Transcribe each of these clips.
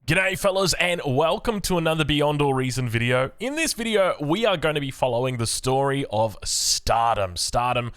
G'day fellas, and welcome to another Beyond All Reason video. In this video, we are going to be following the story of Stardom. Stardom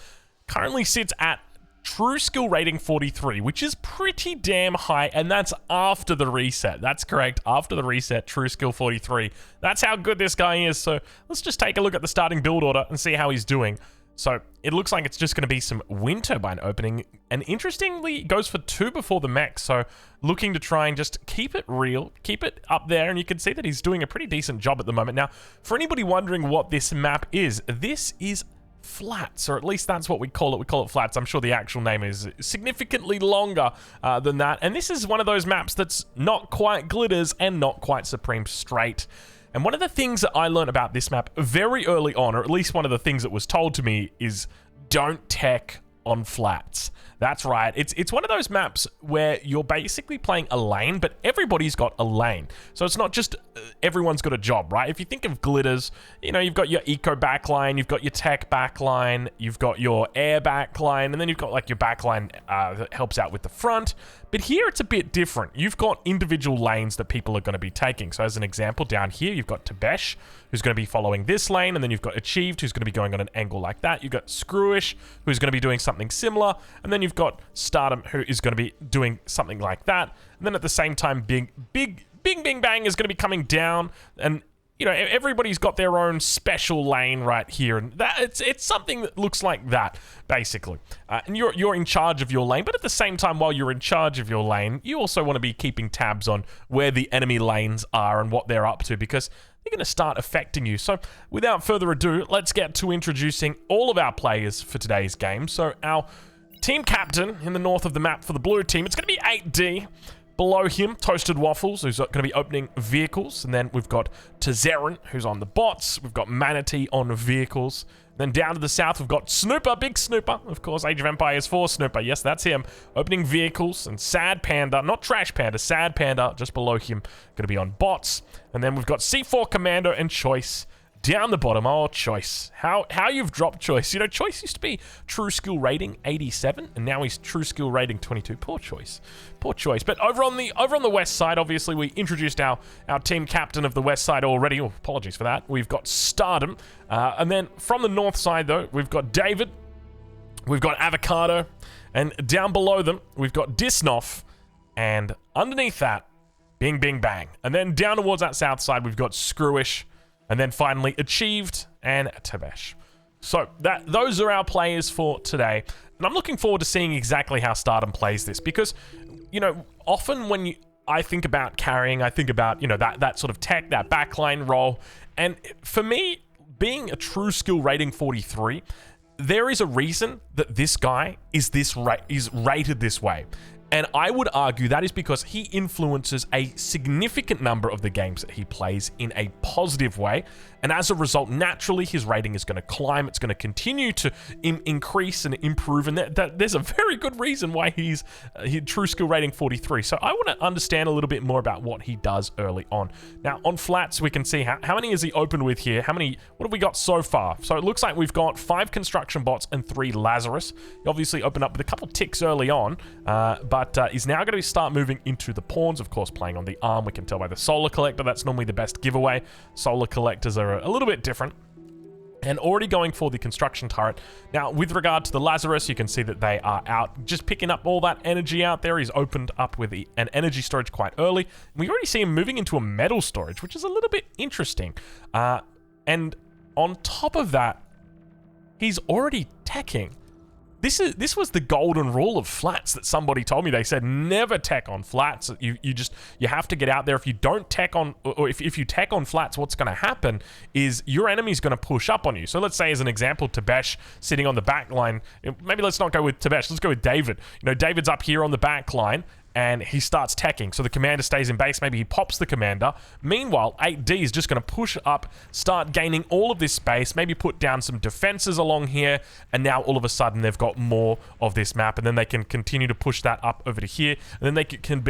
currently sits at true skill rating 43, which is pretty damn high, and that's after the reset. That's correct, after the reset, true skill 43. That's how good this guy is, so let's just take a look at the starting build order and see how he's doing. So it looks like it's just going to be some wind turbine opening, and interestingly, it goes for 2 before the mech, so looking to try and just keep it real, keep it up there, and you can see that he's doing a pretty decent job at the moment. Now, for anybody wondering what this map is, this is flats, or at least that's what we call it. We call it flats. I'm sure the actual name is significantly longer than that, and this is one of those maps that's not quite glitters and not quite supreme straight. And one of the things that I learned about this map very early on, or at least one of the things that was told to me, is don't tech on flats. That's right. It's one of those maps where you're basically playing a lane, but everybody's got a lane. So it's not just everyone's got a job, right? If you think of glitters, you know, you've got your eco backline, you've got your tech backline, you've got your air backline, and then you've got like your backline that helps out with the front. But here it's a bit different. You've got individual lanes that people are going to be taking. So as an example, down here, you've got Tabesh, who's going to be following this lane, and then you've got Achieved, who's going to be going on an angle like that. You've got Screwish, who's going to be doing something similar, and then you've got Stardom, who is going to be doing something like that. And then at the same time, Bing Bang is going to be coming down, and you know, everybody's got their own special lane right here, and that it's something that looks like that, basically. And you're in charge of your lane, but at the same time, while you're in charge of your lane, you also want to be keeping tabs on where the enemy lanes are and what they're up to, because they're going to start affecting you. So without further ado, let's get to introducing all of our players for today's game. So our team captain in the north of the map for the blue team, it's going to be 8D. Below him, Toasted Waffles, who's going to be opening vehicles. And then we've got Tazeren, who's on the bots. We've got Manatee on vehicles. Then down to the south, we've got Snooper, Big Snooper. Of course, Age of Empires 4 Snooper. Yes, that's him. Opening vehicles. And Sad Panda, not Trash Panda, Sad Panda, just below him, going to be on bots. And then we've got C4 Commando and Choice down the bottom. Oh, Choice. How you've dropped Choice. You know, Choice used to be true skill rating 87, and now he's true skill rating 22. Poor Choice. Poor Choice. But over on the west side, obviously, we introduced our team captain of the west side already. Oh, apologies for that. We've got Stardom. And then from the north side, though, we've got David. We've got Avocado. And down below them, we've got Disnoff. And underneath that, Bing Bang. And then down towards that south side, we've got Screwish. And then finally, Achieved and Tabesh. So those are our players for today. And I'm looking forward to seeing exactly how Stardom plays this. Because, you know, often when I think about carrying, I think about, you know, that sort of tech, that backline role. And for me, being a true skill rating 43, there is a reason that this guy is rated this way. And I would argue that is because he influences a significant number of the games that he plays in a positive way. And as a result, naturally, his rating is going to climb. It's going to continue to increase and improve. And there's a very good reason why he's true skill rating 43. So I want to understand a little bit more about what he does early on. Now, on flats, we can see how many has he opened with here? What have we got so far? So it looks like we've got 5 construction bots and 3 Lazarus. He obviously opened up with a couple ticks early on, but is now going to start moving into the pawns, of course, playing on the arm. We can tell by the solar collector. That's normally the best giveaway. Solar collectors are a little bit different. And already going for the construction turret. Now, with regard to the Lazarus, you can see that they are out, just picking up all that energy out there. He's opened up with an energy storage quite early. We already see him moving into a metal storage, which is a little bit interesting. And on top of that, he's already teching. This was the golden rule of flats that somebody told me. They said never tech on flats. You have to get out there. If you don't tech on, or if you tech on flats, what's going to happen is your enemy's going to push up on you. So let's say, as an example, Tabesh sitting on the back line. Maybe let's not go with Tabesh. Let's go with David. You know, David's up here on the back line, and he starts teching. So the commander stays in base. Maybe he pops the commander. Meanwhile, 8D is just going to push up, start gaining all of this space, maybe put down some defenses along here, and now all of a sudden they've got more of this map, and then they can continue to push that up over to here, and then they can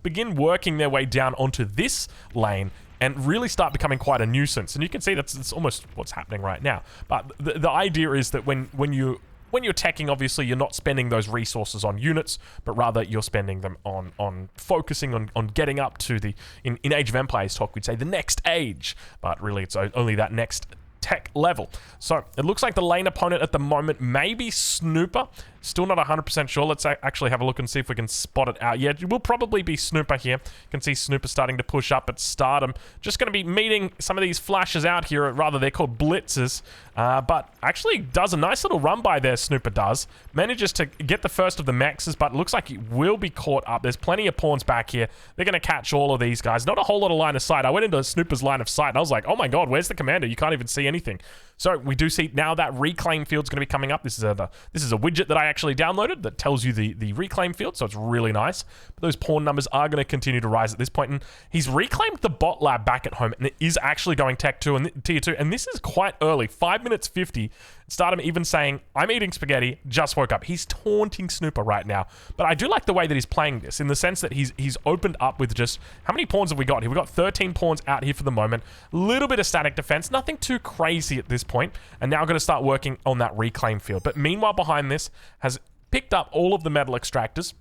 begin working their way down onto this lane and really start becoming quite a nuisance. And you can see that's almost what's happening right now. But the idea is that when you when you're teching, obviously, you're not spending those resources on units, but rather you're spending them on focusing on getting up to the, in Age of Empires talk, we'd say the next age, but really it's only that next tech level. So it looks like the lane opponent at the moment may be Snooper. Still not 100% sure. Let's actually have a look and see if we can spot it out. Yeah, it will probably be Snooper here. You can see Snooper starting to push up at Stardom. Just going to be meeting some of these flashes out here. Rather, they're called blitzes. But actually does a nice little run by there, Snooper does. Manages to get the first of the mexes, but it looks like he will be caught up. There's plenty of pawns back here. They're going to catch all of these guys. Not a whole lot of line of sight. I went into Snooper's line of sight, and I was like, oh my god, where's the commander? You can't even see anything. So we do see now that reclaim field's going to be coming up. This is a widget that I actually downloaded that tells you the reclaim field, so it's really nice. But those pawn numbers are going to continue to rise at this point, and he's reclaimed the bot lab back at home, and it is actually going tech 2 and tier 2, and this is quite early, 5 minutes 50. Stardom even saying, I'm eating spaghetti, just woke up. He's taunting Snooper right now. But I do like the way that he's playing this, in the sense that he's opened up with just, how many pawns have we got here? We've got 13 pawns out here for the moment. A little bit of static defense, nothing too crazy at this point. And now going to start working on that reclaim field. But meanwhile, behind this, has picked up all of the metal extractors.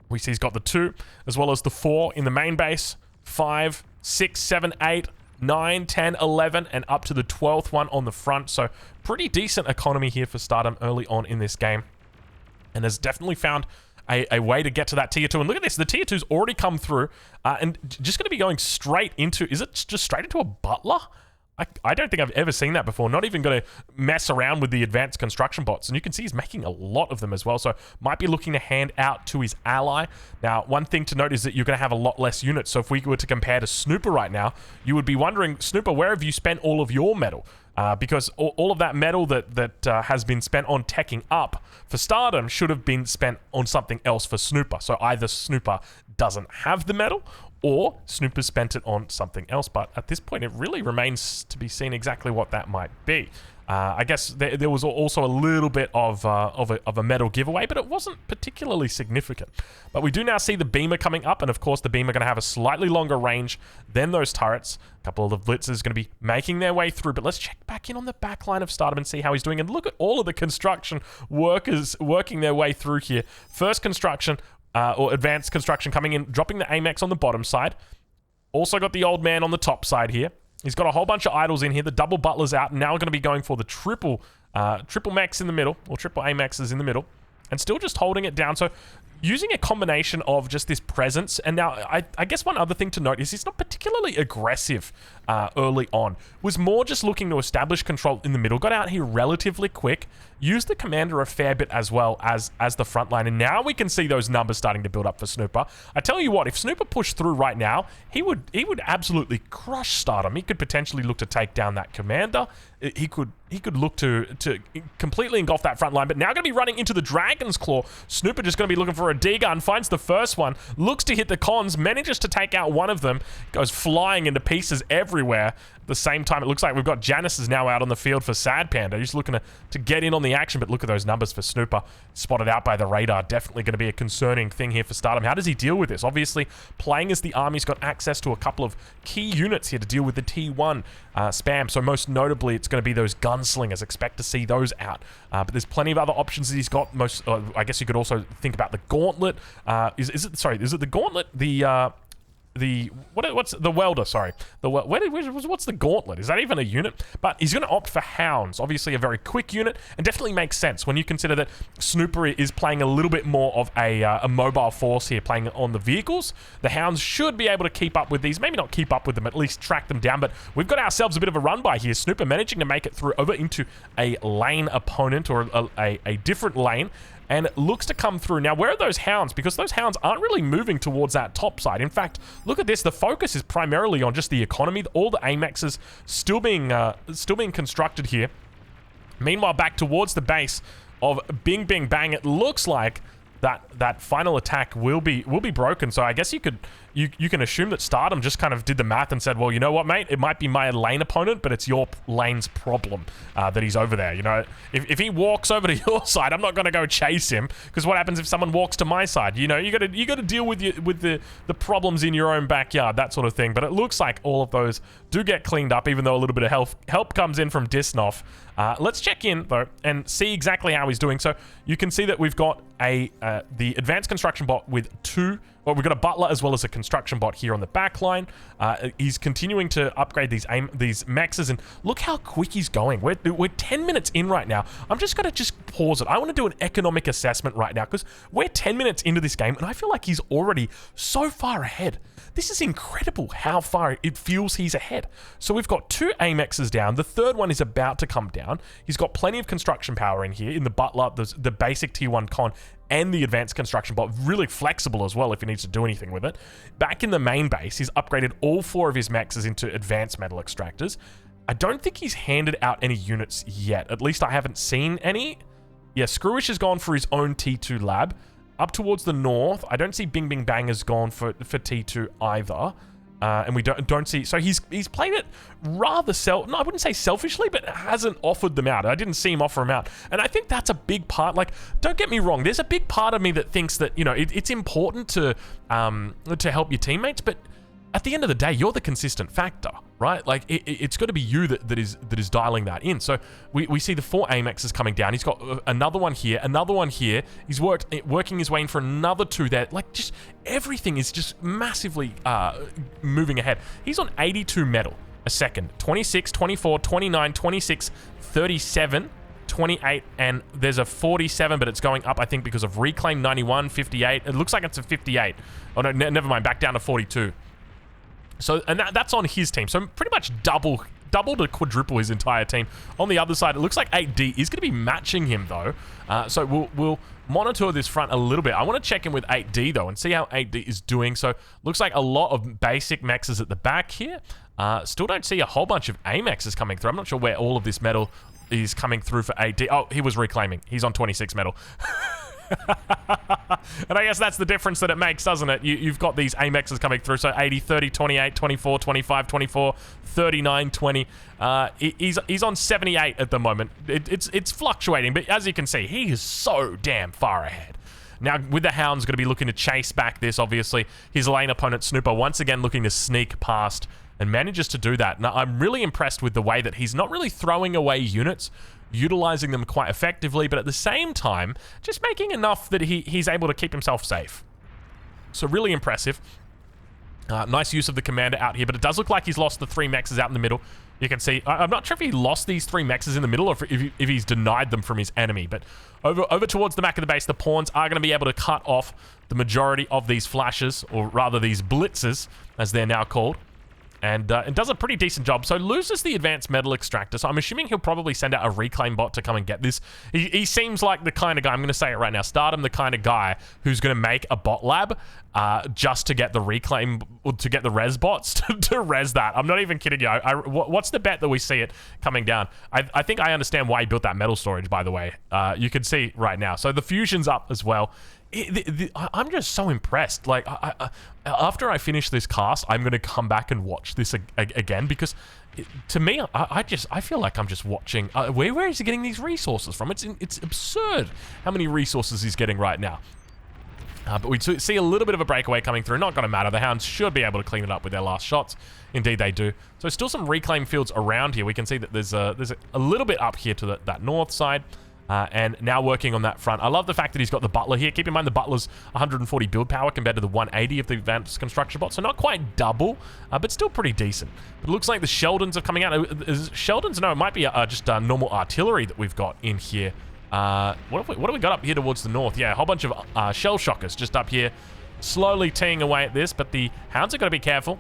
We see he's got the 2, as well as the 4 in the main base, 5, 6, 7, 8, 9, 10, 11, and up to the 12th one on the front. So pretty decent economy here for Stardom early on in this game. And has definitely found a way to get to that tier 2. And look at this, the tier 2's already come through. And just going to be going straight into, is it just straight into a butler? I don't think I've ever seen that before. Not even going to mess around with the advanced construction bots. And you can see he's making a lot of them as well. So might be looking to hand out to his ally. Now, one thing to note is that you're going to have a lot less units. So if we were to compare to Snooper right now, you would be wondering, Snooper, where have you spent all of your metal? Because all of that metal that has been spent on teching up for Stardom should have been spent on something else for Snooper. So either Snooper doesn't have the metal, or Snooper spent it on something else. But at this point, it really remains to be seen exactly what that might be. I guess there was also a little bit of a metal giveaway, but it wasn't particularly significant. But we do now see the beamer coming up, and of course the beamer going to have a slightly longer range than those turrets. A couple of the blitzers going to be making their way through, but let's check back in on the back line of Stardom and see how he's doing. And look at all of the construction workers working their way through here. First construction, or advanced construction coming in, dropping the Amex on the bottom side. Also got the old man on the top side here. He's got a whole bunch of idols in here. The double butlers out. And now we're going to be going for the triple mechs in the middle, or triple Amexes in the middle, and still just holding it down. So using a combination of just this presence, and now I guess one other thing to note is he's not particularly aggressive early on. Was more just looking to establish control in the middle. Got out here relatively quick. Used the commander a fair bit as well as the front line, and now we can see those numbers starting to build up for Snooper. I tell you what, if Snooper pushed through right now, he would absolutely crush Stardom. He could potentially look to take down that commander. He could look to completely engulf that front line, but now going to be running into the Dragon's Claw. Snooper just going to be looking for a D-gun, finds the first one, looks to hit the cons, manages to take out one of them, goes flying into pieces everywhere. At the same time, it looks like we've got Janice's now out on the field for Sad Panda. He's looking to get in on the action, but look at those numbers for Snooper. Spotted out by the radar. Definitely going to be a concerning thing here for Stardom. How does he deal with this? Obviously, playing as the army's got access to a couple of key units here to deal with the T1 spam. So most notably, it's going to be those gunslingers. Expect to see those out. But there's plenty of other options that he's got. I guess you could also think about the Gauntlet. Is it the Gauntlet? What's the welder? Sorry, what's the Gauntlet? Is that even a unit? But he's going to opt for Hounds. Obviously, a very quick unit, and definitely makes sense when you consider that Snooper is playing a little bit more of a mobile force here, playing on the vehicles. The Hounds should be able to keep up with these. Maybe not keep up with them, at least track them down. But we've got ourselves a bit of a run by here. Snooper managing to make it through over into a lane opponent, or a different lane, and looks to come through. Now, where are those Hounds? Because those Hounds aren't really moving towards that top side. In fact, look at this. The focus is primarily on just the economy. All the Amexes still being constructed here. Meanwhile, back towards the base of Bing Bing Bang, it looks like that final attack will be broken. So I guess you could you can assume that Stardom just kind of did the math and said, well, you know what, mate? It might be my lane opponent, but it's your lane's problem that he's over there. You know, if he walks over to your side, I'm not going to go chase him, because what happens if someone walks to my side? You know, you got to deal with the problems in your own backyard, that sort of thing. But it looks like all of those do get cleaned up, even though a little bit of help comes in from Disnoff. Let's check in though and see exactly how he's doing. So you can see that we've got the advanced construction bot with we've got a butler as well as a construction bot here on the back line. He's continuing to upgrade these mexes, and look how quick he's going. We're 10 minutes in right now. I'm just going to pause it. I want to do an economic assessment right now, because we're 10 minutes into this game, and I feel like he's already so far ahead. This is incredible how far it feels he's ahead. So we've got 2 AMXs down. The third one is about to come down. He's got plenty of construction power in here, in the butler, the basic tier 1 con, and the advanced construction bot. Really flexible as well if he needs to do anything with it. Back in the main base, he's upgraded all 4 of his mexes into advanced metal extractors. I don't think he's handed out any units yet. At least I haven't seen any. Yeah, Screwish has gone for his own T2 lab. Up towards the north, I don't see Bing Bing Bang has gone for T2 either. And we don't see... So he's played it rather no, I wouldn't say selfishly, but hasn't offered them out. I didn't see him offer them out. And I think that's a big part. Like, don't get me wrong. There's a big part of me that thinks that, you know, it's important to help your teammates, but at the end of the day, you're the consistent factor, right? Like, it's got to be you that is dialing that in. So we see the 4 AMXs coming down. He's got another one here, another one here. He's working his way in for another 2 there. Like, just everything is just massively moving ahead. He's on 82 metal a second. 26, 24, 29, 26, 37, 28, and there's a 47, but it's going up, I think, because of reclaim. 91, 58. It looks like it's a 58. Oh, no, never mind. Back down to 42. So, and that's on his team. So pretty much double to quadruple his entire team. On the other side, it looks like 8D is going to be matching him, though. So we'll monitor this front a little bit. I want to check in with 8D, though, and see how 8D is doing. So looks like a lot of basic mexes at the back here. Still don't see a whole bunch of AMXs coming through. I'm not sure where all of this metal is coming through for 8D. Oh, he was reclaiming. He's on 26 metal. And I guess that's the difference that it makes, doesn't it? You've got these AMXs coming through. So 80, 30, 28, 24, 25, 24, 39, 20. He's on 78 at the moment. It's fluctuating, but as you can see, he is so damn far ahead. Now, with the Hounds going to be looking to chase back this, obviously, his lane opponent, Snooper, once again looking to sneak past and manages to do that. Now, I'm really impressed with the way that he's not really throwing away units, utilizing them quite effectively, but at the same time, just making enough that he's able to keep himself safe. So really impressive. Nice use of the commander out here, but it does look like he's lost the 3 mexes out in the middle. You can see, I'm not sure if he lost these 3 mexes in the middle or if he's denied them from his enemy, but over towards the back of the base, the pawns are going to be able to cut off the majority of these flashes, or rather these blitzes, as they're now called. And it does a pretty decent job. So loses the advanced metal extractor. So I'm assuming he'll probably send out a reclaim bot to come and get this. He seems like the kind of guy, I'm going to say it right now, Stardom, the kind of guy who's going to make a bot lab just to get the reclaim, to get the res bots to res that. I'm not even kidding you. What's the bet that we see it coming down? I think I understand why he built that metal storage, by the way. You can see right now. So the fusion's up as well. I'm just so impressed. Like, after I finish this cast, I'm going to come back and watch this again, because to me, I feel like I'm just watching. Where is he getting these resources from? It's absurd how many resources he's getting right now. But we see a little bit of a breakaway coming through. Not going to matter. The Hounds should be able to clean it up with their last shots. Indeed, they do. So still some reclaim fields around here. We can see that there's a little bit up here to that north side. And now working on that front. I love the fact that he's got the Butler here. Keep in mind the Butler's 140 build power compared to the 180 of the advanced construction bot. So not quite double, but still pretty decent. But it looks like the Sheldons are coming out. Sheldons? No, it might be just normal artillery that we've got in here. What have we got up here towards the north? Yeah, a whole bunch of shell shockers just up here, slowly teeing away at this. But the Hounds are got to be careful,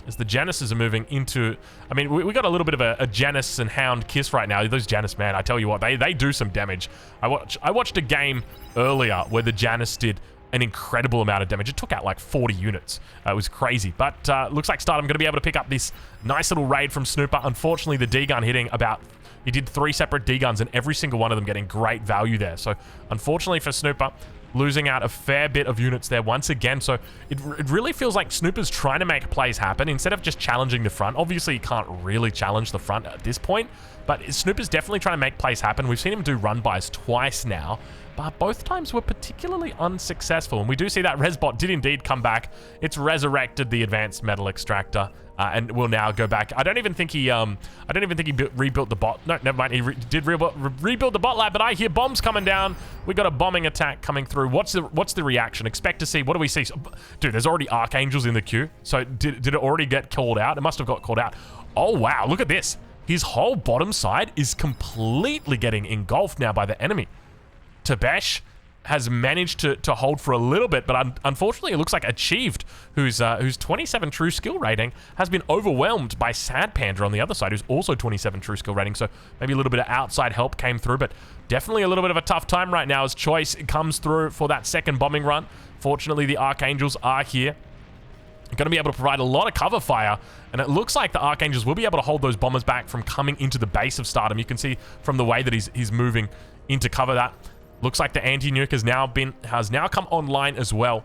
as the Janices are moving into... I mean, we got a little bit of a Janus and Hound kiss right now. Those Janus, man, I tell you what, they do some damage. I watched a game earlier where the Janus did an incredible amount of damage. It took out like 40 units. It was crazy. But looks like Stardom going to be able to pick up this nice little raid from Snooper. Unfortunately, the D-gun hitting about... He did 3 separate D-guns, and every single one of them getting great value there. So, unfortunately for Snooper, losing out a fair bit of units there once again. So it really feels like Snooper's trying to make plays happen instead of just challenging the front. Obviously, you can't really challenge the front at this point, but Snooper's definitely trying to make plays happen. We've seen him do run buys twice now, but both times were particularly unsuccessful. And we do see that Resbot did indeed come back. It's resurrected the advanced metal extractor. And will now go back. I don't even think he rebuilt the bot. No, never mind. He did rebuild the bot lab, but I hear bombs coming down. We got a bombing attack coming through. What's the reaction? Expect to see. What do we see? Dude, there's already Archangels in the queue. So did it already get called out? It must have got called out. Oh, wow. Look at this. His whole bottom side is completely getting engulfed now by the enemy. Tabesh has managed to hold for a little bit, but unfortunately it looks like Achieved, who's 27 true skill rating, has been overwhelmed by Sad Panda on the other side, who's also 27 true skill rating, so maybe a little bit of outside help came through, but definitely a little bit of a tough time right now as Choice comes through for that second bombing run. Fortunately, the Archangels are here. Going to be able to provide a lot of cover fire, and it looks like the Archangels will be able to hold those bombers back from coming into the base of Stardom. You can see from the way that he's moving in to cover that. Looks like the anti-nuke has now come online as well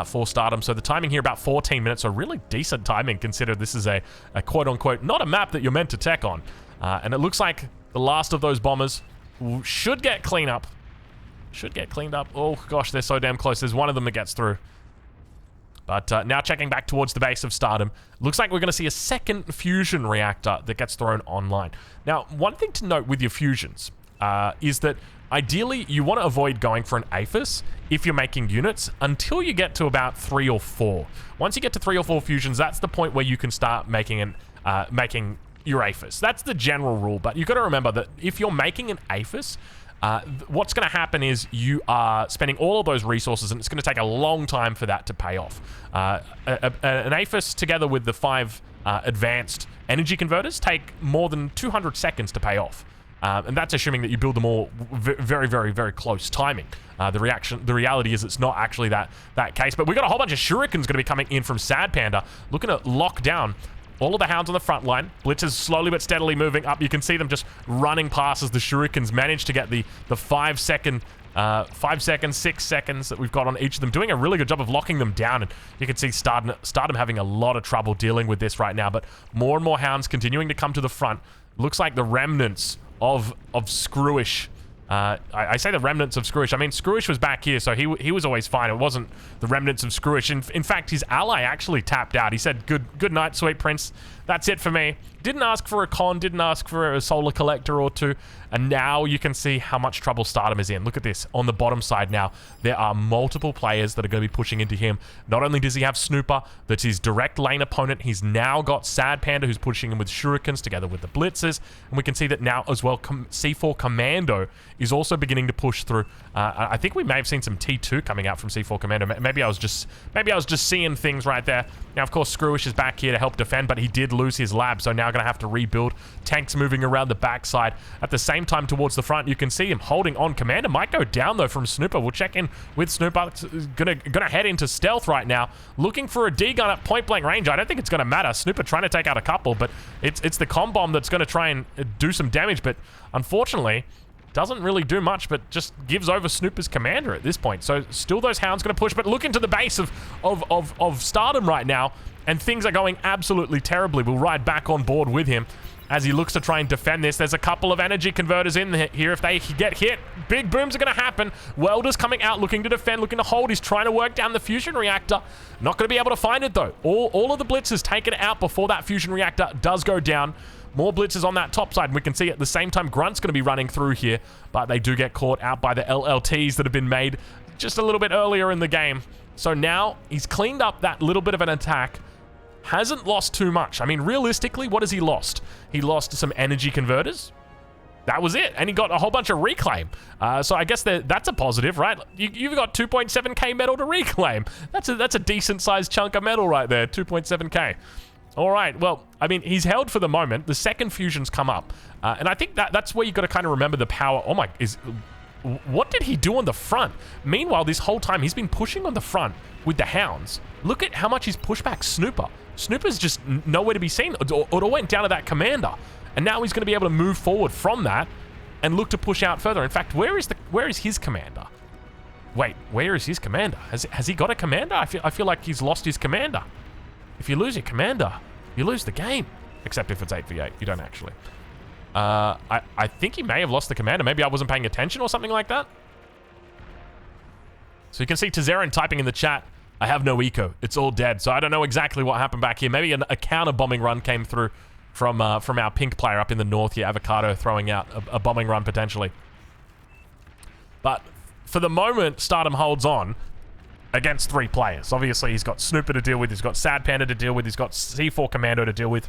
for Stardom. So the timing here about 14 minutes, so really decent timing considering this is a quote-unquote not a map that you're meant to tech on. And it looks like the last of those bombers should get cleaned up. Oh gosh, they're so damn close. There's one of them that gets through. But now checking back towards the base of Stardom, looks like we're going to see a second fusion reactor that gets thrown online. Now, one thing to note with your fusions is that ideally, you want to avoid going for an APHIS if you're making units until you get to about 3 or 4. Once you get to 3 or 4 fusions, that's the point where you can start making your APHIS. That's the general rule, but you've got to remember that if you're making an APHIS, what's going to happen is you are spending all of those resources, and it's going to take a long time for that to pay off. An APHIS together with the 5 advanced energy converters take more than 200 seconds to pay off. And that's assuming that you build them all very, very, very close timing. The reality is it's not actually that case. But we've got a whole bunch of shurikens going to be coming in from Sad Panda, looking to lock down all of the hounds on the front line. Blitz is slowly but steadily moving up. You can see them just running past as the shurikens manage to get the 5 second, 5 seconds, 6 seconds that we've got on each of them, doing a really good job of locking them down. And you can see Stardom having a lot of trouble dealing with this right now. But more and more hounds continuing to come to the front. Looks like the remnants of Screwish. I say the remnants of Screwish. I mean, Screwish was back here, so he was always fine. It wasn't the remnants of Screwish. In fact, his ally actually tapped out. He said, good night, sweet prince. That's it for me. Didn't ask for a con, didn't ask for a solar collector or two. And now you can see how much trouble Stardom is in. Look at this. On the bottom side now, there are multiple players that are going to be pushing into him. Not only does he have Snooper, that's his direct lane opponent, he's now got Sad Panda, who's pushing him with shurikens together with the blitzers. And we can see that now as well, C4 Commando is also beginning to push through. I think we may have seen some T2 coming out from C4 Commando. Maybe I was just seeing things right there. Now, of course, Screwish is back here to help defend, but he did lose his lab, so now going to have to rebuild. Tanks moving around the backside. At the same time, towards the front, you can see him holding on. Commander might go down, though, from Snooper. We'll check in with Snooper. Gonna head into stealth right now, looking for a D-gun at point-blank range. I don't think it's going to matter. Snooper trying to take out a couple, but it's the comm bomb that's going to try and do some damage, but unfortunately, doesn't really do much, but just gives over Snooper's commander at this point. So still those hounds going to push, but look into the base of Stardom right now, and things are going absolutely terribly. We'll ride back on board with him as he looks to try and defend this. There's a couple of energy converters in here. If they get hit, big booms are going to happen. Welder's coming out, looking to defend, looking to hold. He's trying to work down the fusion reactor. Not going to be able to find it, though. All of the blitzers taken out before that fusion reactor does go down. More blitzers on that top side, and we can see at the same time Grunt's going to be running through here, but they do get caught out by the LLTs that have been made just a little bit earlier in the game. So now he's cleaned up that little bit of an attack. Hasn't lost too much. I mean, realistically, what has he lost? He lost some energy converters. That was it. And he got a whole bunch of reclaim. So I guess that's a positive, right? You've got 2.7k metal to reclaim. That's a decent-sized chunk of metal right there, 2.7k. All right, well, I mean, he's held for the moment. The second fusion's come up. And I think that's where you've got to kind of remember the power. Oh my, what did he do on the front? Meanwhile, this whole time, he's been pushing on the front with the hounds. Look at how much he's pushed back Snooper. Snooper's just nowhere to be seen. It all went down to that commander. And now he's going to be able to move forward from that and look to push out further. In fact, where is his commander? Wait, where is his commander? Has he got a commander? I feel like he's lost his commander. If you lose your commander, you lose the game. Except if it's 8v8, you don't actually. I think he may have lost the commander. Maybe I wasn't paying attention or something like that. So you can see Tzeran typing in the chat, I have no eco. It's all dead. So I don't know exactly what happened back here. Maybe a counter bombing run came through from our pink player up in the north here. Avocado throwing out a bombing run potentially. But for the moment, Stardom holds on against 3 players. Obviously, he's got Snooper to deal with. He's got Sad Panda to deal with. He's got C4 Commando to deal with.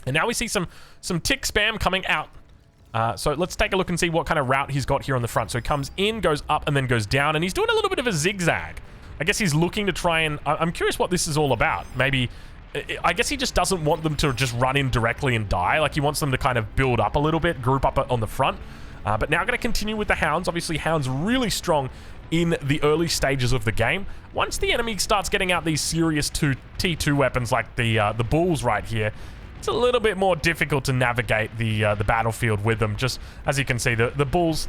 And now we see some tick spam coming out. So let's take a look and see what kind of route he's got here on the front. So he comes in, goes up, and then goes down. And he's doing a little bit of a zigzag. I guess he's looking to try and... I'm curious what this is all about. Maybe... I guess he just doesn't want them to just run in directly and die. Like, he wants them to kind of build up a little bit, group up on the front. But now going to continue with the Hounds. Obviously, Hounds really strong in the early stages of the game. Once the enemy starts getting out these serious T2 weapons like the Bulls right here, it's a little bit more difficult to navigate the battlefield with them. Just as you can see, the Bulls,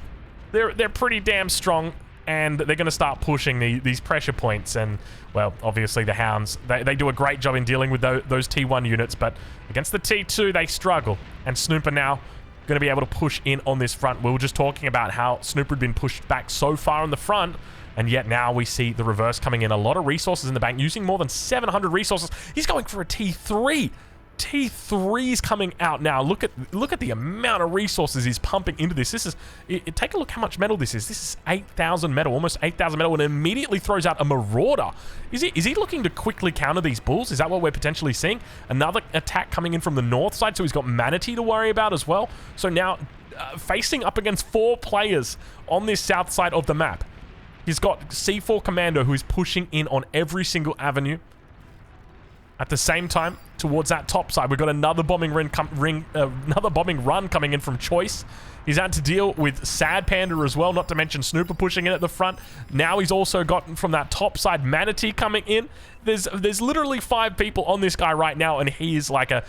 they're pretty damn strong, and they're going to start pushing these pressure points. And, well, obviously the Hounds, they do a great job in dealing with those T1 units, but against the T2, they struggle. And Snooper now going to be able to push in on this front. We were just talking about how Snooper had been pushed back so far on the front, and yet now we see the reverse coming in. A lot of resources in the bank, using more than 700 resources. He's going for a T3. T3's coming out now. Look at the amount of resources he's pumping into this. This is... take a look how much metal this is. This is 8,000 metal, almost 8,000 metal, and immediately throws out a Marauder. Is he looking to quickly counter these Bulls? Is that what we're potentially seeing? Another attack coming in from the north side, so he's got Manatee to worry about as well. So now, facing up against 4 players on this south side of the map. He's got C4 Commando, who is pushing in on every single avenue. At the same time, towards that top side, we've got another bombing run coming in from Choice. He's had to deal with Sad Panda as well, not to mention Snooper pushing in at the front. Now he's also got from that top side Manatee coming in. There's literally 5 people on this guy right now, and he's like a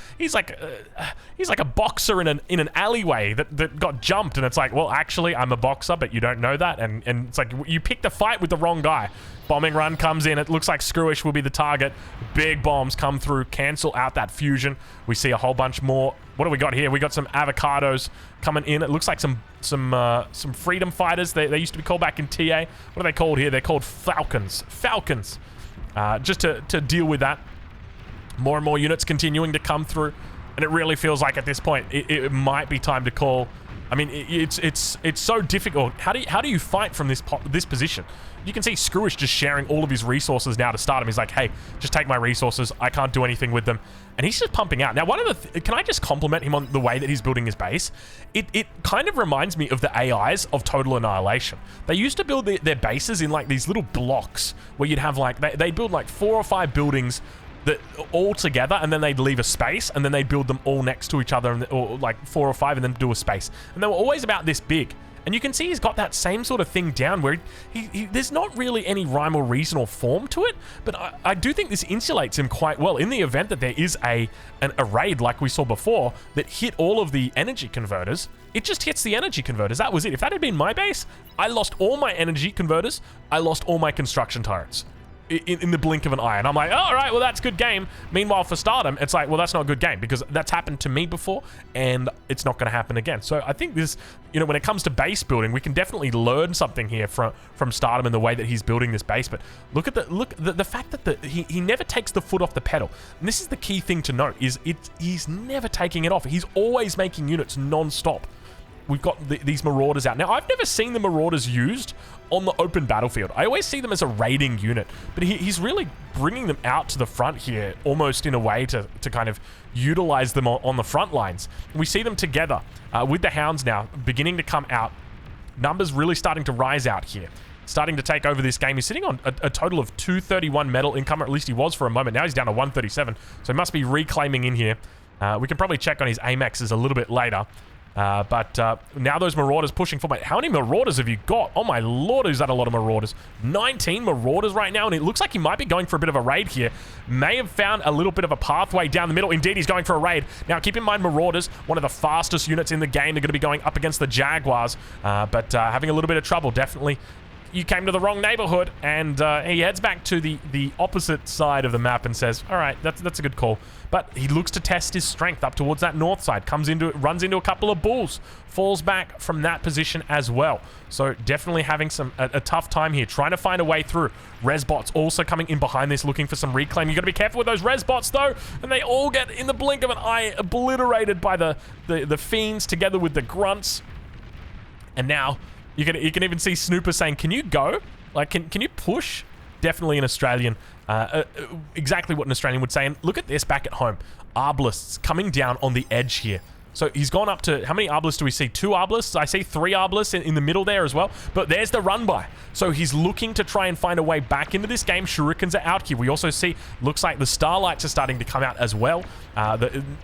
boxer in an alleyway that got jumped. And it's like, well, actually, I'm a boxer, but you don't know that. And it's like you picked a fight with the wrong guy. Bombing run comes in. It looks like Screwish will be the target. Big bombs come through, cancel out that fusion. We see a whole bunch more. What do we got here? We got some avocados coming in. It looks like some freedom fighters. They used to be called back in TA. What are they called here? They're called Falcons. Falcons. Just to deal with that. More and more units continuing to come through, and it really feels like at this point it might be time to call. I mean, it's so difficult. How do you fight from this position? You can see Screwish just sharing all of his resources now to Stardom. He's like, hey, just take my resources. I can't do anything with them. And he's just pumping out. Now, can I just compliment him on the way that he's building his base? It kind of reminds me of the AIs of Total Annihilation. They used to build their bases in like these little blocks where you'd have like, they build like 4 or 5 buildings that all together, and then they'd leave a space, and then they'd build them all next to each other, or like 4 or 5, and then do a space. And they were always about this big. And you can see he's got that same sort of thing down where there's not really any rhyme or reason or form to it, but I do think this insulates him quite well in the event that there is a raid like we saw before that hit all of the energy converters. It just hits the energy converters. That was it. If that had been my base, I lost all my energy converters. I lost all my construction turrets. In the blink of an eye. And I'm like, oh, all right, well, that's good game. Meanwhile, for Stardom, it's like, well, that's not a good game because that's happened to me before and it's not going to happen again. So I think this, when it comes to base building, we can definitely learn something here from Stardom in the way that he's building this base. But look at the fact that he never takes the foot off the pedal. And this is the key thing to note is he's never taking it off. He's always making units non-stop. We've got these Marauders out. Now, I've never seen the Marauders used on the open battlefield. I always see them as a raiding unit, but he's really bringing them out to the front here, almost in a way to kind of utilize them on the front lines. We see them together with the Hounds now beginning to come out. Numbers really starting to rise out here. Starting to take over this game. He's sitting on a total of 231 metal income, or at least he was for a moment. Now he's down to 137, so he must be reclaiming in here. We can probably check on his AMAXs a little bit later. But now those Marauders pushing forward. How many Marauders have you got? Oh my lord, is that a lot of Marauders? 19 Marauders right now, and it looks like he might be going for a bit of a raid here. May have found a little bit of a pathway down the middle. Indeed, he's going for a raid. Now, keep in mind, Marauders, one of the fastest units in the game. They're going to be going up against the Jaguars, but having a little bit of trouble. Definitely you came to the wrong neighborhood. And he heads back to the opposite side of the map and says, all right, that's a good call. But he looks to test his strength up towards that north side, runs into a couple of bulls, falls back from that position as well. So definitely having a tough time here, trying to find a way through. Resbots also coming in behind this, looking for some reclaim. You got to be careful with those Resbots though, and they all get in the blink of an eye obliterated by the fiends together with the grunts. And now you can even see Snooper saying, "Can you go? Like, can you push?" Definitely an Australian, exactly what an Australian would say. And look at this back at home. Arbalists coming down on the edge here. So he's gone up to, how many Arbalists do we see? 2 Arbalists? I see 3 Arbalists in the middle there as well. But there's the run by. So he's looking to try and find a way back into this game. Shurikens are out here. We also see, looks like the Starlights are starting to come out as well.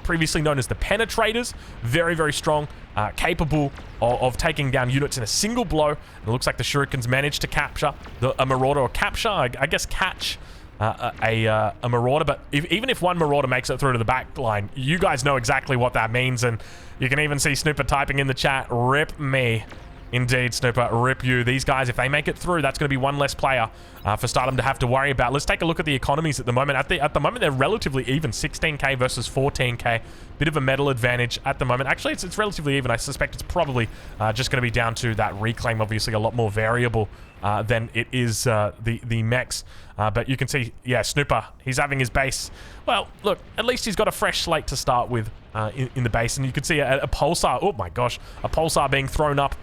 Previously known as the Penetrators. Very, very strong. Capable of taking down units in a single blow. And it looks like the Shurikens managed to capture a Marauder, or capture, I guess catch a Marauder. But even if one Marauder makes it through to the back line, you guys know exactly what that means. And you can even see Snooper typing in the chat, "Rip me." Indeed, Snooper, rip you. These guys, if they make it through, that's going to be one less player for Stardom to have to worry about. Let's take a look at the economies at the moment. At the moment, they're relatively even, 16k versus 14k. Bit of a medal advantage at the moment. Actually, it's relatively even. I suspect it's probably just going to be down to that reclaim, obviously a lot more variable than it is the mechs. But you can see, yeah, Snooper, he's having his base. Well, look, at least he's got a fresh slate to start with in the base. And you can see a Pulsar, oh my gosh, a Pulsar being thrown up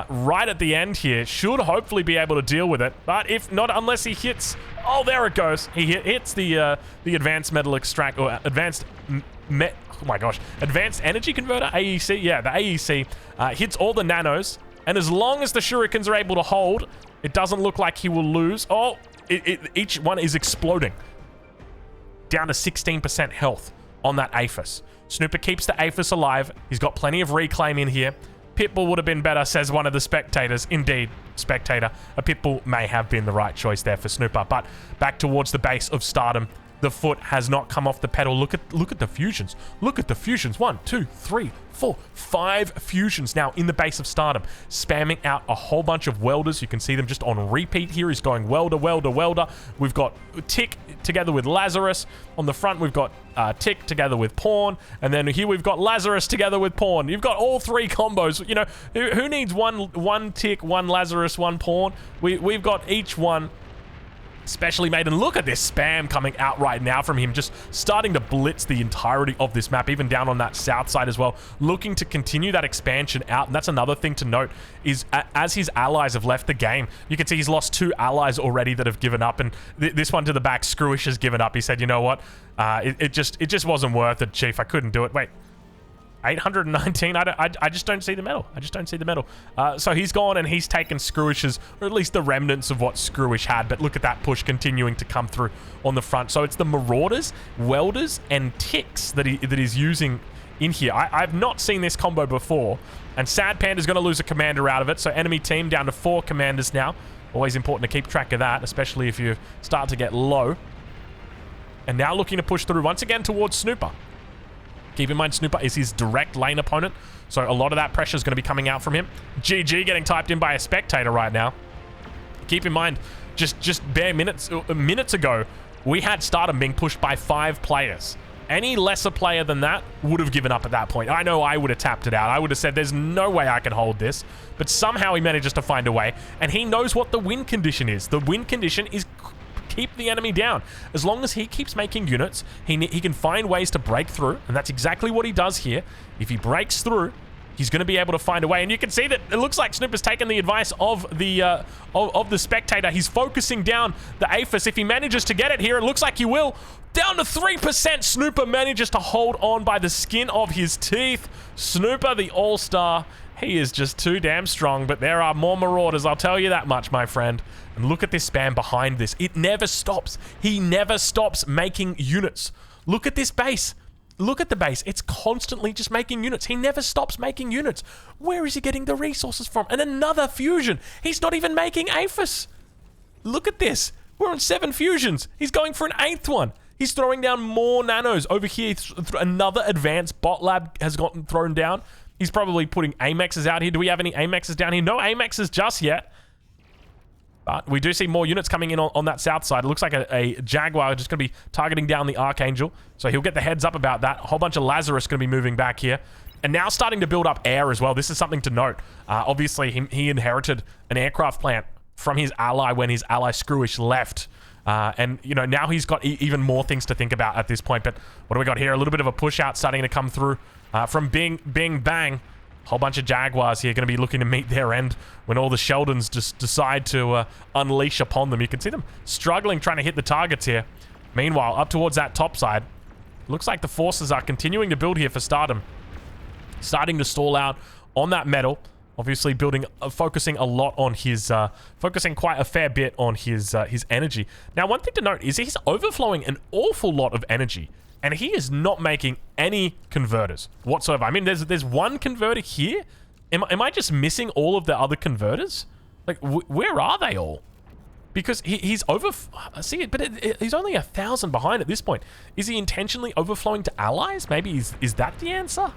right at the end here. Should hopefully be able to deal with it. But if not, unless he hits, oh, there it goes. He hits the advanced metal extract, or advanced oh my gosh, advanced energy converter, AEC. Yeah, the AEC hits all the nanos. And as long as the Shurikens are able to hold, it doesn't look like he will lose. Oh, each one is exploding. Down to 16% health on that Aphis. Snooper keeps the Aphis alive. He's got plenty of reclaim in here. Pitbull would have been better, says one of the spectators. Indeed, spectator. A Pitbull may have been the right choice there for Snooper. But back towards the base of Stardom. The foot has not come off the pedal. Look at the fusions. Look at the fusions. 1, 2, 3, 4, 5 fusions now in the base of Stardom. Spamming out a whole bunch of welders. You can see them just on repeat here. He's going welder, welder, welder. We've got Tick together with Lazarus. On the front, we've got Tick together with Pawn. And then here we've got Lazarus together with Pawn. You've got all 3 combos. You know, who needs one Tick, one Lazarus, one Pawn? We've got each one specially made. And look at this spam coming out right now from him, just starting to blitz the entirety of this map, even down on that south side as well, looking to continue that expansion out. And that's another thing to note, is as his allies have left the game, you can see he's lost 2 allies already that have given up. And this one to the back, Screwish, has given up. He said, you know what, it just wasn't worth it, Chief. I couldn't do it. Wait, 819. I just don't see the medal. I just don't see the medal. So he's gone and he's taken Screwish's, or at least the remnants of what Screwish had. But look at that push continuing to come through on the front. So it's the Marauders, Welders, and Ticks that he's using in here. I've not seen this combo before. And Sad Panda's going to lose a commander out of it. So enemy team down to 4 commanders now. Always important to keep track of that, especially if you start to get low. And now looking to push through once again towards Snooper. Keep in mind, Snooper is his direct lane opponent, so a lot of that pressure is going to be coming out from him. GG getting typed in by a spectator right now. Keep in mind, just bare minutes ago, we had Stardom being pushed by 5 players. Any lesser player than that would have given up at that point. I know I would have tapped it out. I would have said, there's no way I can hold this. But somehow he manages to find a way, and he knows what the win condition is. The win condition is keep the enemy down. As long as he keeps making units, he can find ways to break through, and that's exactly what he does here. If he breaks through, he's going to be able to find a way. And you can see that it looks like Snooper's taken the advice of the spectator. He's focusing down the Aphis. If he manages to get it here, it looks like he will. Down to 3%, Snooper manages to hold on by the skin of his teeth. Snooper, the all-star, he is just too damn strong, but there are more Marauders, I'll tell you that much, my friend. And look at this spam behind this. It never stops. He never stops making units. Look at this base. Look at the base. It's constantly just making units. He never stops making units. Where is he getting the resources from? And another fusion. He's not even making Aphis. Look at this. We're on 7 fusions. He's going for an 8th one. He's throwing down more nanos. Over here, another advanced bot lab has gotten thrown down. He's probably putting Amexes out here. Do we have any Amexes down here? No Amexes just yet. But we do see more units coming in on that south side. It looks like a Jaguar just going to be targeting down the Archangel. So he'll get the heads up about that. A whole bunch of Lazarus going to be moving back here. And now starting to build up air as well. This is something to note. Obviously, he inherited an aircraft plant from his ally when his ally Screwish left. And, you know, now he's got even more things to think about at this point. But what do we got here? A little bit of a push out starting to come through from Bing Bang. Whole bunch of Jaguars here going to be looking to meet their end when all the Sheldons just decide to unleash upon them. You can see them struggling trying to hit the targets here. Meanwhile, up towards that top side, looks like the forces are continuing to build here for Stardom. Starting to stall out on that metal. Obviously building, focusing a lot on his, focusing quite a fair bit on his energy. Now, one thing to note is he's overflowing an awful lot of energy. And he is not making any converters whatsoever. I mean, there's one converter here. Am I just missing all of the other converters? Like, where are they all? Because he's I see it, but he's only 1,000 behind at this point. Is he intentionally overflowing to allies? Maybe is that the answer?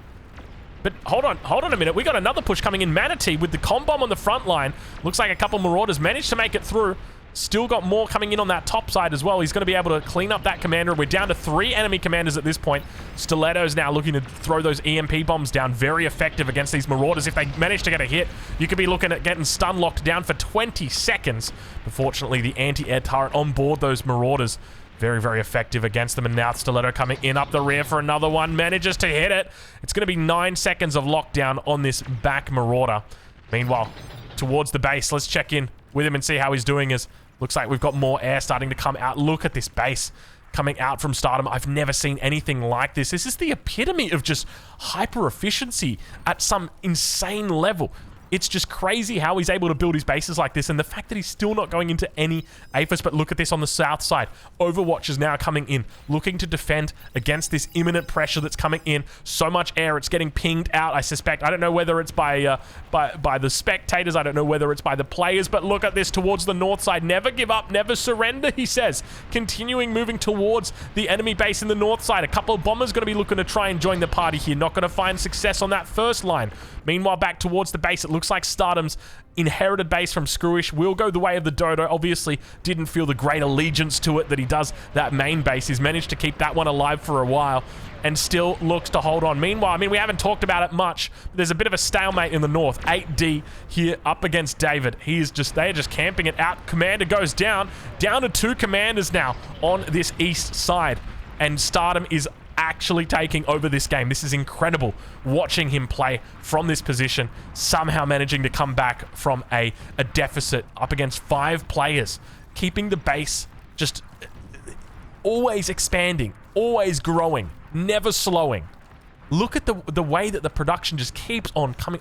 But hold on a minute. We got another push coming in. Manatee with the comm bomb on the front line. Looks like a couple Marauders managed to make it through. Still got more coming in on that top side as well. He's going to be able to clean up that commander. We're down to 3 enemy commanders at this point. Stiletto's now looking to throw those EMP bombs down. Very effective against these Marauders. If they manage to get a hit, you could be looking at getting stun locked down for 20 seconds. Unfortunately, the anti-air turret on board those Marauders, very, very effective against them. And now Stiletto coming in up the rear for another one. Manages to hit it. It's going to be 9 seconds of lockdown on this back Marauder. Meanwhile, towards the base, let's check in with him and see how he's doing. As looks like we've got more air starting to come out. Look at this base coming out from Stardom. I've never seen anything like this. This is the epitome of just hyper efficiency at some insane level. It's just crazy how he's able to build his bases like this, and the fact that he's still not going into any APHIS. But look at this on the south side. Overwatch is now coming in, looking to defend against this imminent pressure that's coming in. So much air, it's getting pinged out, I suspect. I don't know whether it's by the spectators. I don't know whether it's by the players, but look at this towards the north side. Never give up, never surrender, he says. Continuing moving towards the enemy base in the north side. A couple of bombers going to be looking to try and join the party here. Not going to find success on that first line. Meanwhile, back towards the base, it looks like Stardom's inherited base from Screwish will go the way of the Dodo. Obviously, didn't feel the great allegiance to it that he does that main base. He's managed to keep that one alive for a while and still looks to hold on. Meanwhile, I mean, we haven't talked about it much. There's a bit of a stalemate in the north. 8D here up against David. They're just camping it out. Commander goes down to 2 commanders now on this east side. And Stardom is actually taking over this game. This is incredible watching him play from this position, somehow managing to come back from a deficit up against 5 players, keeping the base just always expanding, always growing, never slowing. Look at the way that the production just keeps on coming.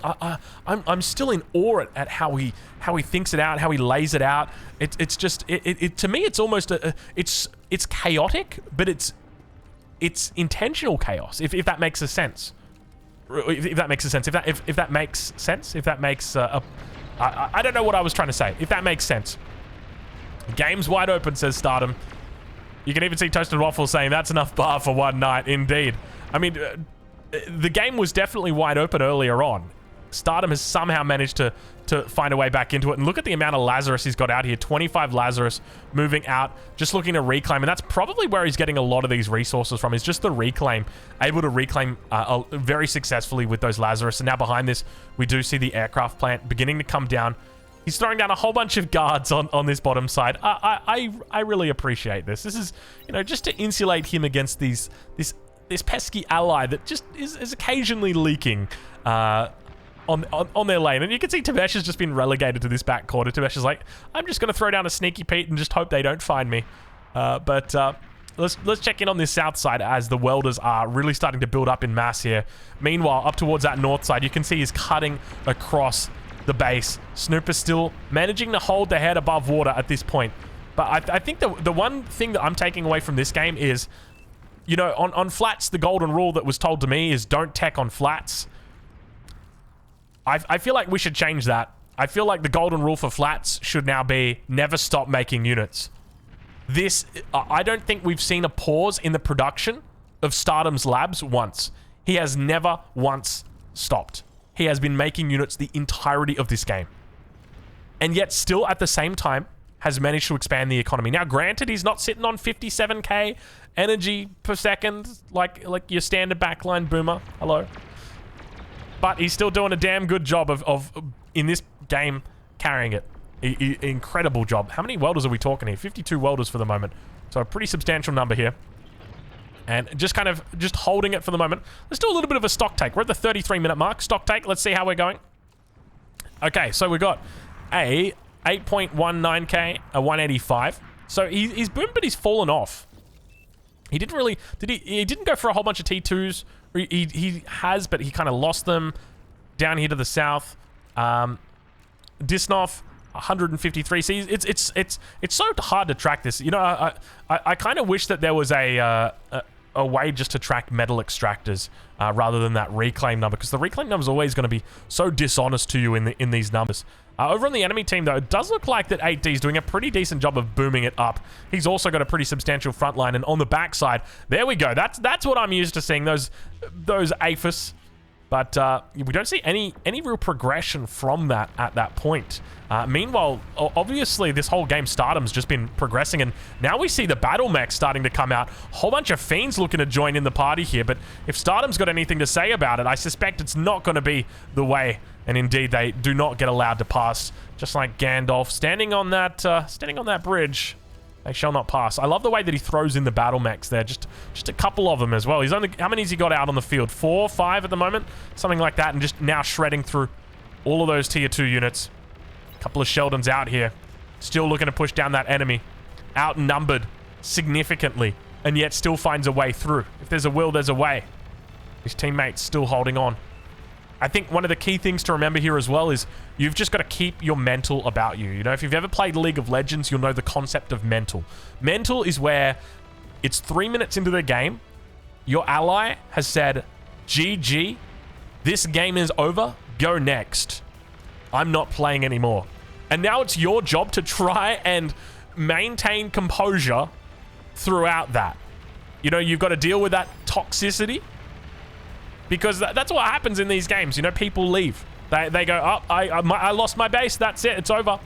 I'm still in awe at how he thinks it out, how he lays it out. It's just to me it's almost it's chaotic, but it's intentional chaos, if that makes a sense. If that makes a sense. If that makes sense. If that makes I don't know what I was trying to say. If that makes sense. Game's wide open, says Stardom. You can even see Toasted Waffle saying that's enough bar for one night. Indeed. I mean, the game was definitely wide open earlier on. Stardom has somehow managed to find a way back into it. And look at the amount of Lazarus he's got out here. 25 Lazarus moving out, just looking to reclaim. And that's probably where he's getting a lot of these resources from, is just the reclaim. Able to reclaim very successfully with those Lazarus. And now behind this, we do see the aircraft plant beginning to come down. He's throwing down a whole bunch of guards on this bottom side. I really appreciate this. This is, you know, just to insulate him against this pesky ally that just is occasionally leaking on their lane. And you can see Tavesh has just been relegated to this back corner. Tavesh is like, I'm just going to throw down a sneaky Pete and just hope they don't find me. But let's check in on this south side as the welders are really starting to build up in mass here. Meanwhile, up towards that north side, you can see he's cutting across the base. Snoop is still managing to hold the head above water at this point. But I think the one thing that I'm taking away from this game is, you know, on flats, the golden rule that was told to me is don't tech on flats. I feel like we should change that. I feel like the golden rule for flats should now be never stop making units. I don't think we've seen a pause in the production of Stardom's labs once. He has never once stopped. He has been making units the entirety of this game. And yet still at the same time, has managed to expand the economy. Now, granted, he's not sitting on 57k energy per second like your standard backline boomer. Hello. But he's still doing a damn good job of in this game, carrying it. Incredible job. How many welders are we talking here? 52 welders for the moment. So a pretty substantial number here. And just holding it for the moment. Let's do a little bit of a stock take. We're at the 33-minute mark. Stock take. Let's see how we're going. Okay, so we got a 8.19k, a 185. So he's boomed, but he's fallen off. He didn't really... He didn't go for a whole bunch of T2s. He has, but he kind of lost them down here to the south. Disnoff, 153. See, it's so hard to track this. You know, I kind of wish that there was a way just to track metal extractors rather than that reclaim number, because the reclaim number is always going to be so dishonest to you in these numbers. Over on the enemy team, though, it does look like that 8D is doing a pretty decent job of booming it up. He's also got a pretty substantial front line, and on the backside, there we go. That's what I'm used to seeing, those APHIS. But we don't see any real progression from that at that point. Meanwhile, obviously, this whole game, Stardom's just been progressing, and now we see the battle mechs starting to come out. A whole bunch of fiends looking to join in the party here, but if Stardom's got anything to say about it, I suspect it's not going to be the way. And indeed, they do not get allowed to pass, just like Gandalf standing on that bridge. They shall not pass. I love the way that he throws in the battle mechs there. Just a couple of them as well. He's only... How many has he got out on the field? 4, 5 at the moment? Something like that. And just now shredding through all of those tier 2 units. A couple of Sheldons out here. Still looking to push down that enemy. Outnumbered significantly. And yet still finds a way through. If there's a will, there's a way. His teammates still holding on. I think one of the key things to remember here as well is you've just got to keep your mental about you. You know, if you've ever played League of Legends, you'll know the concept of mental. Mental is where it's 3 minutes into the game, your ally has said, GG, this game is over, go next. I'm not playing anymore. And now it's your job to try and maintain composure throughout that. You know, you've got to deal with that toxicity. Because that's what happens in these games. You know, people leave. They go, oh, I lost my base. That's it. It's over.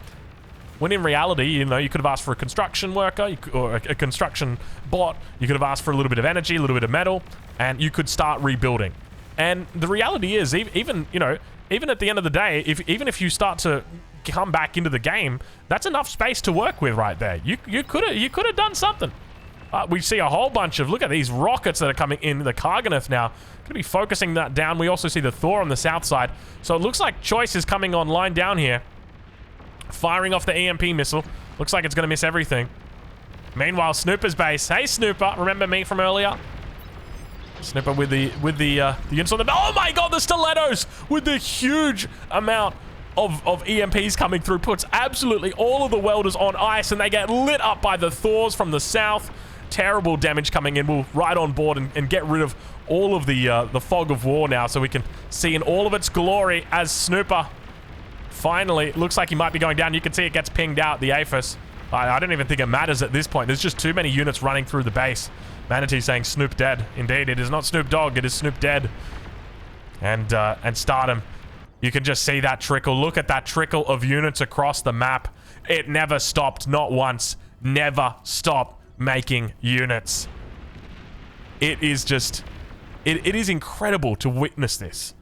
When in reality, you know, you could have asked for a construction worker or a construction bot. You could have asked for a little bit of energy, a little bit of metal, and you could start rebuilding. And the reality is, even at the end of the day, even if you start to come back into the game, that's enough space to work with right there. You could have done something. We see a whole bunch of, look at these rockets that are coming in, the Karganath now. Going to be focusing that down. We also see the Thor on the south side. So it looks like Choice is coming online down here. Firing off the EMP missile. Looks like it's going to miss everything. Meanwhile, Snooper's base. Hey, Snooper. Remember me from earlier? Snooper with the units on the... Oh my god, the stilettos! With the huge amount of EMPs coming through. Puts absolutely all of the welders on ice, and they get lit up by the Thors from the south. Terrible damage coming in. We'll ride on board and get rid of all of the fog of war now, so we can see in all of its glory as Snooper finally looks like he might be going down. You can see it gets pinged out, the APHIS. I don't even think it matters at this point. There's just too many units running through the base. Manatee saying Snoop dead. Indeed, it is not Snoop Dogg, it is Snoop dead. And Stardom, you can just see that trickle. Look at that trickle of units across the map. It never stopped, not once. Never stopped making units. It is just... It is incredible to witness this.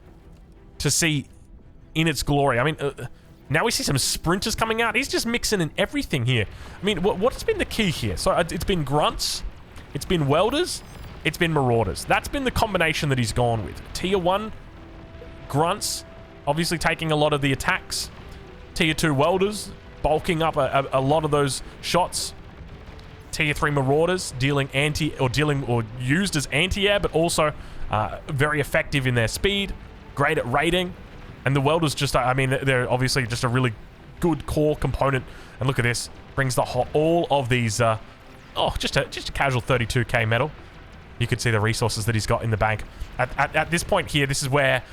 To see in its glory. I mean, now we see some sprinters coming out. He's just mixing in everything here. I mean, what's been the key here? So it's been grunts, it's been welders, it's been marauders. That's been the combination that he's gone with. Tier 1 grunts, obviously taking a lot of the attacks. Tier 2 welders, bulking up a lot of those shots. Tier 3 marauders, dealing used as anti-air, but also very effective in their speed, great at raiding. And the welders just, I mean, they're obviously just a really good core component. And look at this, brings all of these, just a casual 32k metal. You could see the resources that he's got in the bank. At this point here, this is where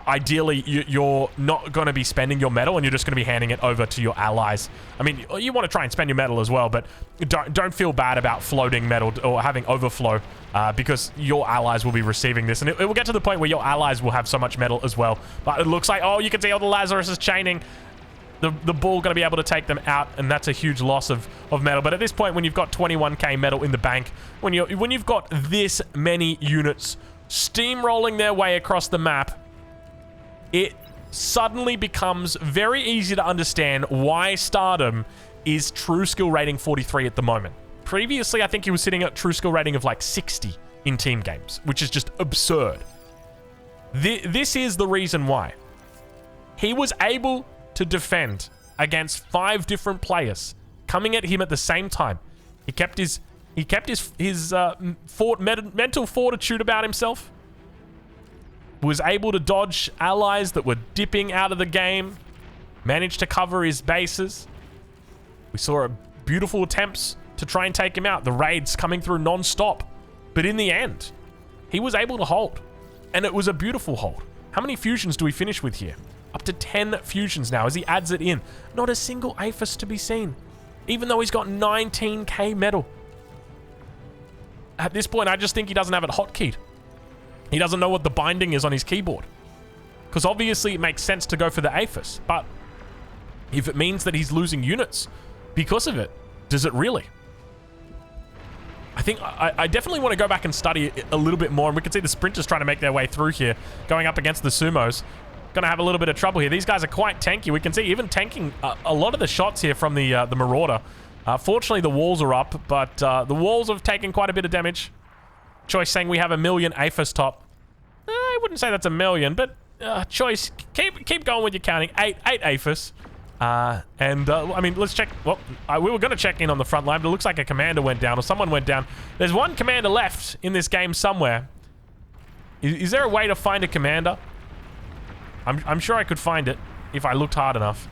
ideally you're not going to be spending your metal, and you're just going to be handing it over to your allies. I mean, you want to try and spend your metal as well, but don't feel bad about floating metal or having overflow, because your allies will be receiving this, and it will get to the point where your allies will have so much metal as well. But it looks like, oh, you can see all the Lazarus is chaining. the ball going to be able to take them out, and that's a huge loss of metal. But at this point, when you've got 21k metal in the bank, when you've got this many units steamrolling their way across the map, it suddenly becomes very easy to understand why Stardom is true skill rating 43 at the moment. Previously, I think he was sitting at true skill rating of like 60 in team games, which is just absurd. This is the reason why. He was able to defend against 5 different players coming at him at the same time. He kept his mental fortitude about himself. Was able to dodge allies that were dipping out of the game. Managed to cover his bases. We saw beautiful attempts to try and take him out. The raids coming through non-stop. But in the end, he was able to hold. And it was a beautiful hold. How many fusions do we finish with here? Up to 10 fusions now as he adds it in. Not a single Aphis to be seen. Even though he's got 19k metal. At this point, I just think he doesn't have it hotkeyed. He doesn't know what the binding is on his keyboard. Because obviously it makes sense to go for the Aphis. But if it means that he's losing units because of it, does it really? I think I definitely want to go back and study it a little bit more. And we can see the sprinters trying to make their way through here. Going up against the sumos. Going to have a little bit of trouble here. These guys are quite tanky. We can see even tanking a lot of the shots here from the Marauder. Fortunately, the walls are up. But the walls have taken quite a bit of damage. Choice saying we have 1 million Aphis top. I wouldn't say that's 1 million. But Choice, keep going with your counting. 8 Aphis. I mean, let's check. Well, we were going to check in on the front line, but it looks like a commander went down, or someone went down. There's one commander left in this game somewhere. Is there a way to find a commander? I'm sure I could find it if I looked hard enough.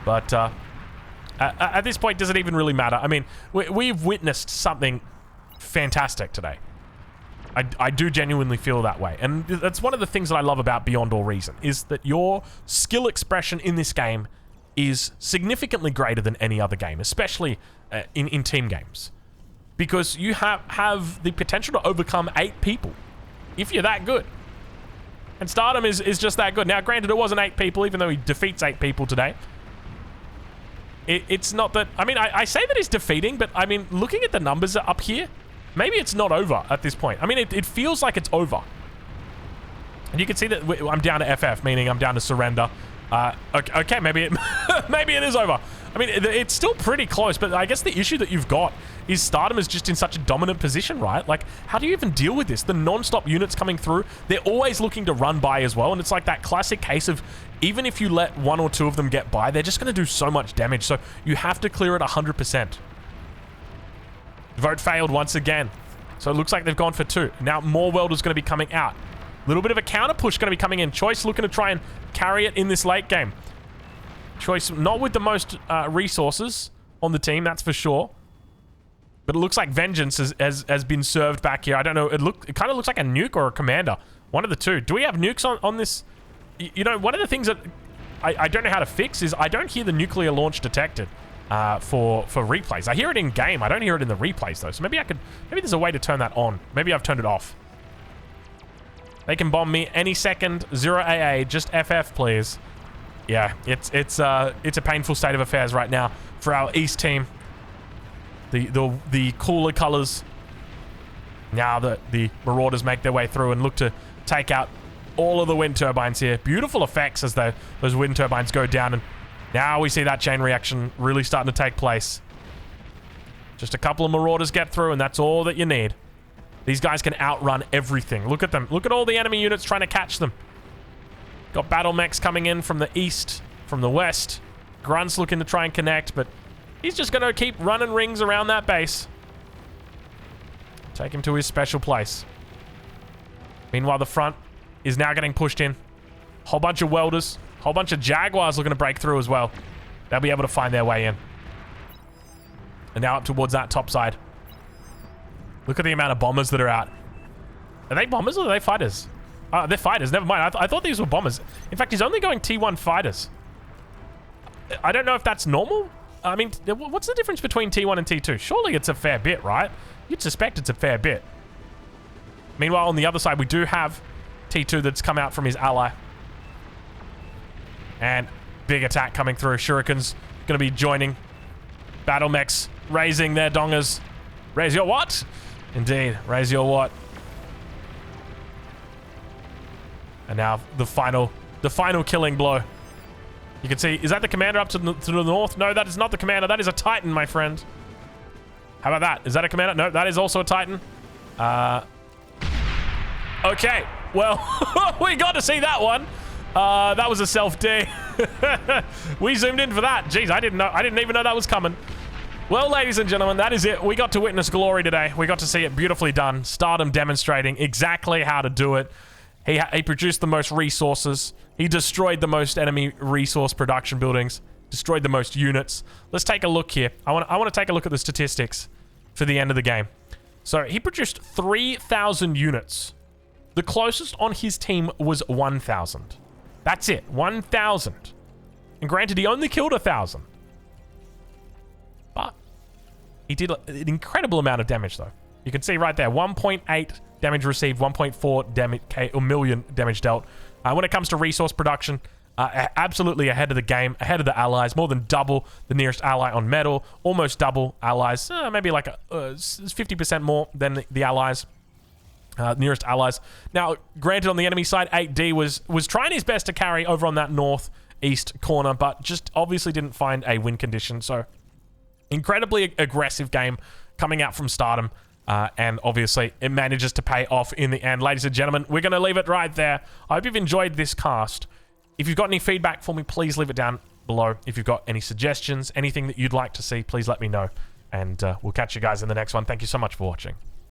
But at this point, does it even really matter? I mean, we've witnessed something fantastic today. I do genuinely feel that way. And that's one of the things that I love about Beyond All Reason, is that your skill expression in this game is significantly greater than any other game, especially in team games. Because you have the potential to overcome 8 people if you're that good. And Stardom is just that good. Now, granted, it wasn't 8 people, even though he defeats 8 people today. It's not that... I mean, I say that he's defeating, but I mean, looking at the numbers up here, maybe it's not over at this point. I mean, it feels like it's over. And you can see that I'm down to FF, meaning I'm down to surrender. Okay, maybe it maybe it is over. I mean, it's still pretty close, but I guess the issue that you've got is Stardom is just in such a dominant position, right? Like, how do you even deal with this? The non-stop units coming through, they're always looking to run by as well, and it's like that classic case of even if you let 1 or 2 of them get by, they're just going to do so much damage, so you have to clear it 100%. Vote failed once again. So it looks like they've gone for 2. Now more welders going to be coming out. A little bit of a counter push going to be coming in. Choice looking to try and carry it in this late game. Choice not with the most resources on the team, that's for sure. But it looks like Vengeance has been served back here. I don't know. It kind of looks like a nuke or a commander. One of the two. Do we have nukes on this? You know, one of the things that I don't know how to fix is I don't hear the nuclear launch detected. For replays. I hear it in game. I don't hear it in the replays though. So maybe there's a way to turn that on. Maybe I've turned it off. They can bomb me any second. 0 AA. Just FF, please. Yeah, it's a painful state of affairs right now for our East team. The cooler colors. Now the Marauders make their way through and look to take out all of the wind turbines here. Beautiful effects as those wind turbines go down, and now we see that chain reaction really starting to take place. Just a couple of Marauders get through, and that's all that you need. These guys can outrun everything. Look at them. Look at all the enemy units trying to catch them. Got battle mechs coming in from the east, from the west. Grunt's looking to try and connect, but he's just going to keep running rings around that base. Take him to his special place. Meanwhile, the front is now getting pushed in. Whole bunch of welders. Whole bunch of Jaguars looking to break through as well. They'll be able to find their way in. And now up towards that top side. Look at the amount of bombers that are out. Are they bombers or are they fighters? They're fighters. Never mind. I thought these were bombers. In fact, he's only going T1 fighters. I don't know if that's normal. I mean, what's the difference between T1 and T2? Surely it's a fair bit, right? You'd suspect it's a fair bit. Meanwhile, on the other side, we do have T2 that's come out from his ally. And Big attack coming through. Shurikens going to be joining. Battle mechs raising their dongers. Raise your what? Indeed, raise your what. And now the final killing blow. You can see, is that the commander up to the north? No, that is not the commander. That is a Titan, my friend. How about that? Is that a commander? No, that is also a Titan. Okay, well, we got to see that one. That was a self-D. We zoomed in for that. Jeez, I didn't even know that was coming. Well, ladies and gentlemen, that is it. We got to witness glory today. We got to see it beautifully done. Stardom demonstrating exactly how to do it. He produced the most resources. He destroyed the most enemy resource production buildings. Destroyed the most units. Let's take a look here. I want to take a look at the statistics for the end of the game. So he produced 3,000 units. The closest on his team was 1,000. That's it, 1,000. And granted, he only killed 1,000. But he did an incredible amount of damage, though. You can see right there, 1.8 damage received, 1.4 million damage dealt. When it comes to resource production, absolutely ahead of the game, ahead of the allies, more than double the nearest ally on metal, almost double allies, maybe like 50% more than the allies. Nearest allies. Now, granted, on the enemy side, 8D was trying his best to carry over on that northeast corner, but just obviously didn't find a win condition. So, incredibly aggressive game coming out from Stardom, and obviously it manages to pay off in the end. Ladies and gentlemen, we're going to leave it right there. I hope you've enjoyed this cast. If you've got any feedback for me, please leave it down below. If you've got any suggestions, anything that you'd like to see, please let me know. And we'll catch you guys in the next one. Thank you so much for watching.